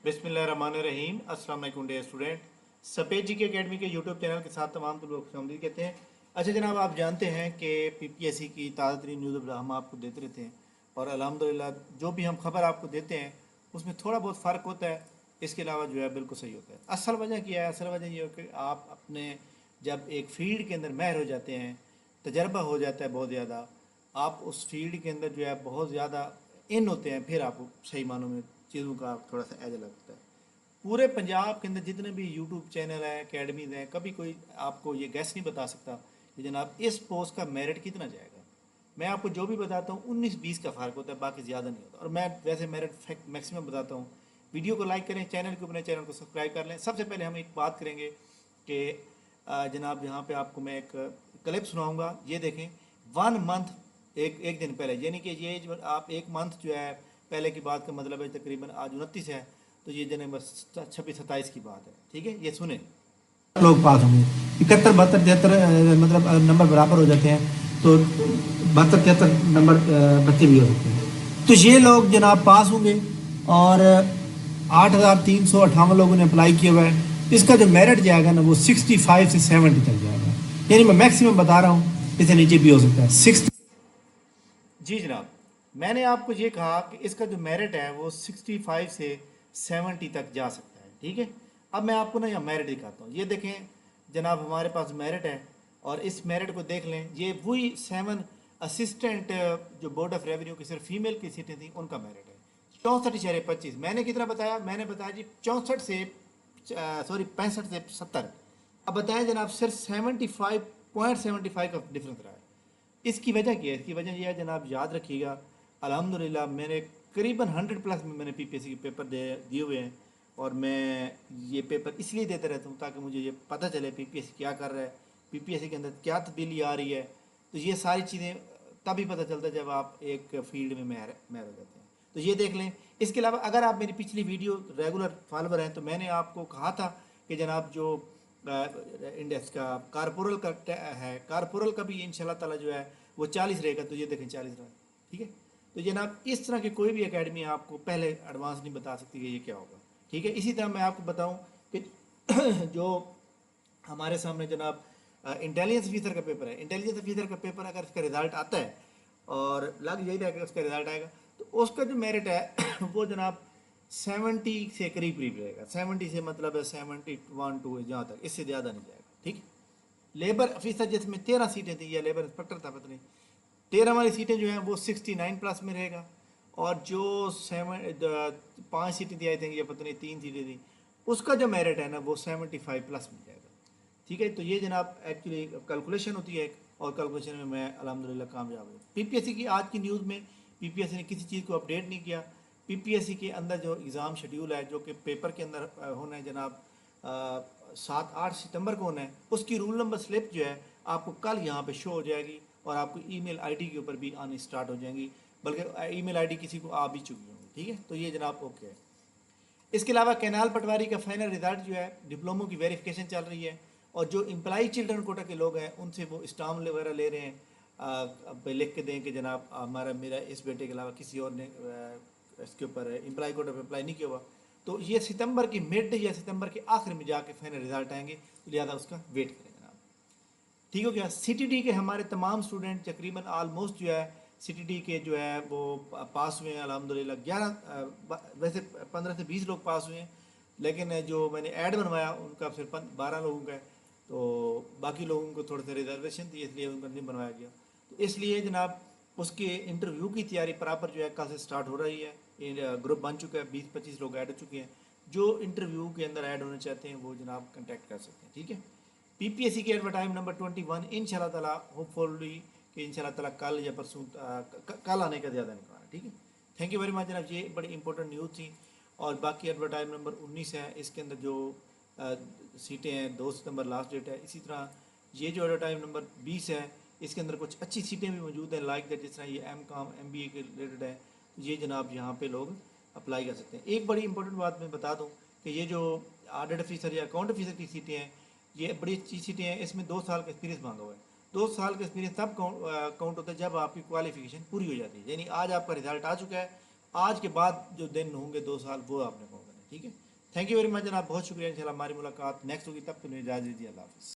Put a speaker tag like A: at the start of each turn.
A: बिस्मिल्लाहिर्रहमानिर्रहीम। अस्सलाम वालेकुम डियर स्टूडेंट। सफ़ेद जी के अकेडमी के यूट्यूब चैनल के साथ तमाम तुम लोग खुशामदीद कहते हैं। अच्छा जनाब, आप जानते हैं कि पीपीएससी की ताज़ा तरीन न्यूज़ हम आपको देते रहते हैं और अल्हम्दुलिल्लाह जो भी हम खबर आपको देते हैं उसमें थोड़ा बहुत फ़र्क होता है, इसके अलावा जो है बिल्कुल सही होता है। असल वजह क्या है? असल वजह ये है कि आप अपने जब एक फील्ड के अंदर माहिर हो जाते हैं, तजर्बा हो जाता है बहुत ज़्यादा, आप उस फील्ड के अंदर जो है बहुत ज़्यादा इन होते हैं, फिर आपको सही मानों में चीज़ों का थोड़ा सा एज लगता है। पूरे पंजाब के अंदर जितने भी यूट्यूब चैनल हैं, अकेडमीज़ हैं, कभी कोई आपको ये गैस नहीं बता सकता कि जनाब इस पोस्ट का मेरिट कितना जाएगा। मैं आपको जो भी बताता हूँ 19-20 का फ़र्क होता है, बाकी ज़्यादा नहीं होता। और मैं वैसे मेरिट मैक्सिमम बताता हूँ। वीडियो को लाइक करें, चैनल को अपने चैनल को सब्सक्राइब कर लें। सबसे पहले हम एक बात करेंगे कि जनाब यहाँ पे आपको मैं एक क्लिप सुनाऊंगा, ये देखें। 1 मंथ, एक दिन पहले, यानी कि ये जो आप 1 मंथ जो है पहले की बात का मतलब है, तकरीबन आज 29 है, तो ये जनवरी 26-27 की बात है। ठीक है, ये सुने।
B: लोग पास होंगे, 71 72 73 मतलब नंबर बराबर हो जाते हैं, तो 72 73 नंबर बच्चे भी हो सकते हैं। तो ये लोग जनाब पास होंगे और 8,358 लोगों ने अप्लाई किया हुआ है। इसका जो मेरिट जाएगा ना वो 65 से 70 तक जाएगा, यानी मैं मैक्सिमम बता रहा हूँ, इससे नीचे भी हो सकता है 60।
A: जी जनाब, मैंने आपको ये कहा कि इसका जो मेरिट है वो 65 से 70 तक जा सकता है। ठीक है, अब मैं आपको ना यहाँ मेरिट दिखाता हूँ। ये देखें जनाब, हमारे पास मेरिट है और इस मेरिट को देख लें। ये वही 7 असिस्टेंट जो बोर्ड ऑफ रेवेन्यू की सिर्फ फीमेल की सीटें थी, उनका मेरिट है 64.25। मैंने कितना बताया? मैंने बताया जी 65 से 70। अब बताएं जनाब, सिर्फ 75.75 का डिफरेंस रहा है। इसकी वजह क्या है? इसकी वजह यह है जनाब, याद रखिएगा, अल्हम्दुलिल्लाह मैंने करीबन 100+ में मैंने पीपीएससी के पेपर दिए हुए हैं। और मैं ये पेपर इसलिए देता रहता हूँ ताकि मुझे ये पता चले पीपीएससी क्या कर रहा है, पीपीएससी के अंदर क्या तब्दीली आ रही है। तो ये सारी चीज़ें तभी पता चलता है जब आप एक फील्ड में महर महर हो जाते हैं। तो ये देख लें। इसके अलावा अगर आप मेरी पिछली वीडियो रेगुलर फॉलोवर हैं तो मैंने आपको कहा था कि जनाब जो इंडेक्स का कारपोरल का है, कारपोरल का भी इंशाल्लाह ताला जो है वो 40 रहेगा। तो ये देखें 40 रहा। ठीक है, तो जनाब इस तरह की कोई भी एकेडमी आपको पहले एडवांस नहीं बता सकती कि ये क्या होगा। ठीक है, इसी तरह मैं आपको बताऊं कि जो हमारे सामने जनाब इंटेलिजेंस ऑफिसर का पेपर है, इंटेलिजेंस ऑफिसर का पेपर अगर इसका रिजल्ट आता है और लग यही रहेगा उसका रिजल्ट आएगा, तो उसका जो मेरिट है वो जनाब 70 से करीब करीब रहेगा। 70 से मतलब है 71 2, जहाँ तक, इससे ज़्यादा नहीं जाएगा। ठीक, लेबर ऑफिसर जिसमें 13 सीटें थी, या लेबर इंस्पेक्टर था पता नहीं, 13 वाली सीटें जो हैं वो 69+ में रहेगा। और जो 5 सीटें थी आई थिंक, या पता नहीं 3 सीटें थी, उसका जो मेरिट है ना वो 75+ में जाएगा। ठीक है, तो ये जनाब एक्चुअली कैलकुलेशन होती है एक, और कैलकुलेशन में मैं अल्हम्दुलिल्लाह कामयाब हूँ। पीपीएससी की आज की न्यूज़ में पीपीएससी ने किसी चीज़ को अपडेट नहीं किया। पीपीएससी के अंदर जो एग्ज़ाम शेड्यूल है, जो कि पेपर के अंदर होना है जनाब 7-8 सितंबर को होना है, उसकी रूल नंबर स्लिप जो है आपको कल यहाँ पे शो हो जाएगी और आपको ईमेल आईडी के ऊपर भी आनी स्टार्ट हो जाएंगी, बल्कि ईमेल आईडी किसी को आ भी चुकी होंगी। ठीक है, तो ये जनाब ओके है। इसके अलावा कैनाल पटवारी का फाइनल रिजल्ट जो है, डिप्लोमो की वेरिफिकेशन चल रही है और जो एम्प्लॉई चिल्ड्रन कोटा के लोग हैं उनसे वो स्टाम्प वगैरह ले रहे हैं, अब लिख के दें कि जनाब मेरा इस बेटे के अलावा किसी और ने इसके ऊपर एम्प्लॉई कोटा पर अप्लाई नहीं किया हुआ। तो ये सितंबर की मिड या सितंबर के आखिर में जाके फाइनल रिजल्ट आएंगे, तो लिहाजा उसका वेट करें जनाब। ठीक हो गया। सीटीटी के हमारे तमाम स्टूडेंट तकरीबन ऑलमोस्ट जो है सीटीटी के जो है वो पास हुए हैं अल्हम्दुलिल्लाह। 11 वैसे 15 से 20 लोग पास हुए हैं, लेकिन जो मैंने ऐड बनवाया उनका सिर्फ 12 लोगों का है, तो बाकी लोगों को थोड़े से रिजर्वेशन थी इसलिए उनका नहीं बनवाया गया। तो इसलिए जनाब उसके इंटरव्यू की तैयारी प्रॉपर जो है कल से स्टार्ट हो रही है। ग्रुप बन चुका है, 20-25 लोग ऐड हो चुके हैं। जो इंटरव्यू के अंदर ऐड होना चाहते हैं वो जनाब कंटेक्ट कर सकते हैं। ठीक है, पीपीएससी के एडवर्टाइज नंबर 21 इंशाल्लाह ताला होपफुली कि इंशाल्लाह ताला कल या परसों कल आने का ज़्यादा इम्कान है। ठीक है, थैंक यू वेरी मच जनाब, ये बड़ी इंपॉर्टेंट न्यूज़ थी। और बाकी एडवर्टाइज नंबर 19 है, इसके अंदर जो सीटें हैं 2 सितंबर लास्ट डेट है। इसी तरह ये जो एडवर्टाइज नंबर 20 है, इसके अंदर कुछ अच्छी सीटें भी मौजूद हैं, लाइक दैट जिस तरह ये MCOM MBA के रिलेटेड है, तो ये जनाब यहाँ पे लोग अप्लाई कर सकते हैं। एक बड़ी इंपॉर्टेंट बात मैं बता दूँ कि ये जो ऑडिट ऑफिसर या अकाउंट ऑफिसर की सीटें हैं, ये बड़ी अच्छी सीटें हैं। इसमें 2 साल का एक्सपीरियंस मांगा हुआ है। 2 साल का एक्सपीरियंस तब काउंट होता है जब आपकी क्वालिफिकेशन पूरी हो जाती है, यानी आज आपका रिजल्ट आ चुका है, आज के बाद जो दिन होंगे 2 साल वो आपने काउंट करना है। ठीक है। थैंक यू वेरी मच जनाब, बहुत शुक्रिया। इंशाल्लाह हमारी मुलाकात नेक्स्ट होगी, तब तो इजाज़त दीजिए। अल्लाह हाफ़िज़।